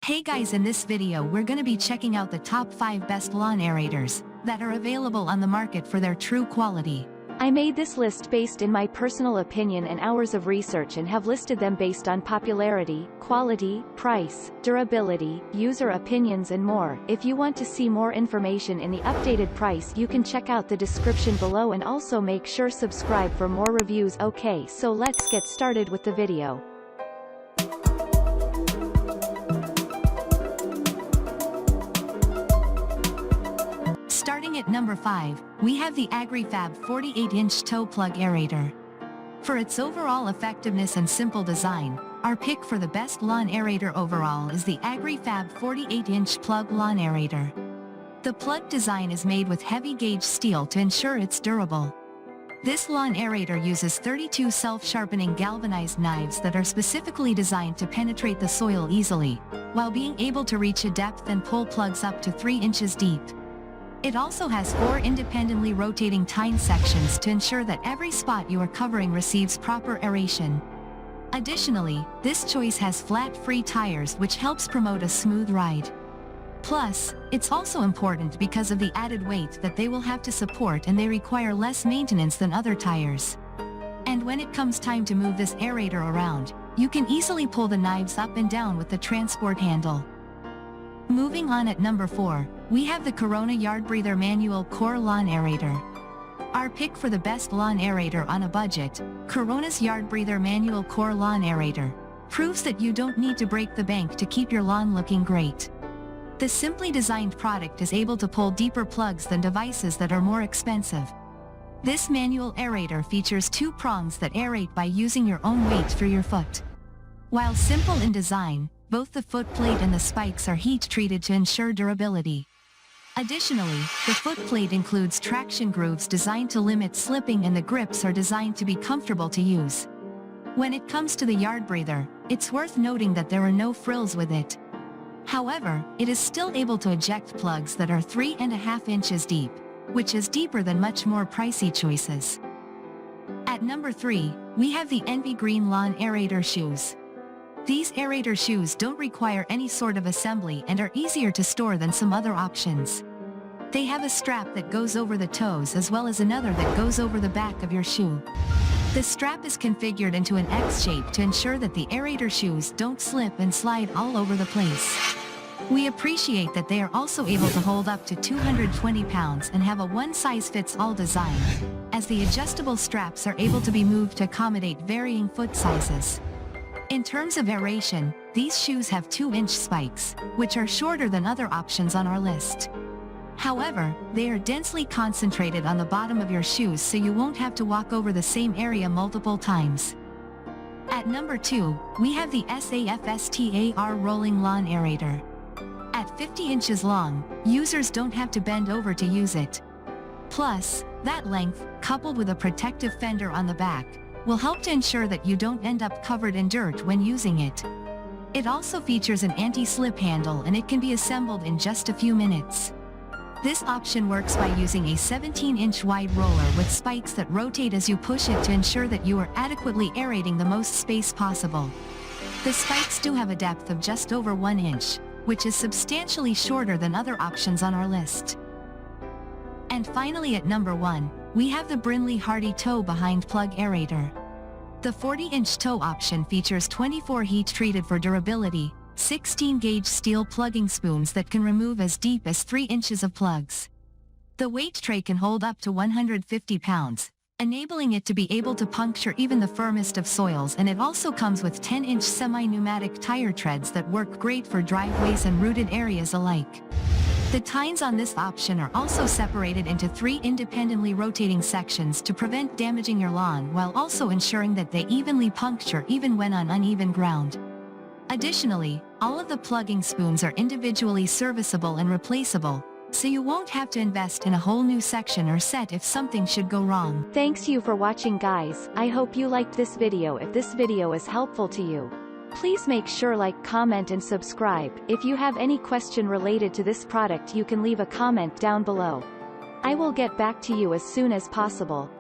Hey guys, in this video we're gonna be checking out the top 5 best lawn aerators that are available on the market for their true quality. I made this list based in my personal opinion and hours of research and have listed them based on popularity, quality, price, durability, user opinions and more. If you want to see more information in the updated price, you can check out the description below and also make sure subscribe for more reviews. Okay, so let's get started with the video. Starting at number 5, we have the Agri-Fab 48-inch toe plug aerator. For its overall effectiveness and simple design, our pick for the best lawn aerator overall is the Agri-Fab 48-inch plug lawn aerator. The plug design is made with heavy-gauge steel to ensure it's durable. This lawn aerator uses 32 self-sharpening galvanized knives that are specifically designed to penetrate the soil easily, while being able to reach a depth and pull plugs up to 3 inches deep. It also has 4 independently rotating tine sections to ensure that every spot you are covering receives proper aeration. Additionally, this choice has flat-free tires which helps promote a smooth ride. Plus, it's also important because of the added weight that they will have to support, and they require less maintenance than other tires. And when it comes time to move this aerator around, you can easily pull the knives up and down with the transport handle. Moving on, at number 4, we have the Corona Yardbreather Manual Core Lawn Aerator. Our pick for the best lawn aerator on a budget, Corona's Yardbreather Manual Core Lawn Aerator, proves that you don't need to break the bank to keep your lawn looking great. The simply designed product is able to pull deeper plugs than devices that are more expensive. This manual aerator features 2 prongs that aerate by using your own weight through your foot. While simple in design, both the foot plate and the spikes are heat-treated to ensure durability. Additionally, the foot plate includes traction grooves designed to limit slipping, and the grips are designed to be comfortable to use. When it comes to the Yardbreather, it's worth noting that there are no frills with it. However, it is still able to eject plugs that are 3.5 inches deep, which is deeper than much more pricey choices. At number 3, we have the Envy Green Lawn Aerator Shoes. These aerator shoes don't require any sort of assembly and are easier to store than some other options. They have a strap that goes over the toes as well as another that goes over the back of your shoe. The strap is configured into an X shape to ensure that the aerator shoes don't slip and slide all over the place. We appreciate that they are also able to hold up to 220 pounds and have a one-size-fits-all design, as the adjustable straps are able to be moved to accommodate varying foot sizes. In terms of aeration, these shoes have 2-inch spikes, which are shorter than other options on our list. However, they are densely concentrated on the bottom of your shoes, so you won't have to walk over the same area multiple times. At number 2, we have the AFSTAR Rolling Lawn Aerator. At 50 inches long, users don't have to bend over to use it. Plus, that length, coupled with a protective fender on the back, will help to ensure that you don't end up covered in dirt when using it. It also features an anti-slip handle, and it can be assembled in just a few minutes. This option works by using a 17-inch wide roller with spikes that rotate as you push it to ensure that you are adequately aerating the most space possible. The spikes do have a depth of just over 1 inch, which is substantially shorter than other options on our list. And finally, at number 1, we have the Brinley Hardy Toe Behind Plug Aerator. The 40-inch toe option features 24 heat-treated for durability, 16-gauge steel plugging spoons that can remove as deep as 3 inches of plugs. The weight tray can hold up to 150 pounds, enabling it to be able to puncture even the firmest of soils, and it also comes with 10-inch semi-pneumatic tire treads that work great for driveways and rooted areas alike. The tines on this option are also separated into 3 independently rotating sections to prevent damaging your lawn, while also ensuring that they evenly puncture even when on uneven ground. Additionally, all of the plugging spoons are individually serviceable and replaceable, so you won't have to invest in a whole new section or set if something should go wrong. Thanks you for watching, guys. I hope you liked this video. If this video is helpful to you, please make sure like, comment and subscribe. If you have any question related to this product, you can leave a comment down below. I will get back to you as soon as possible.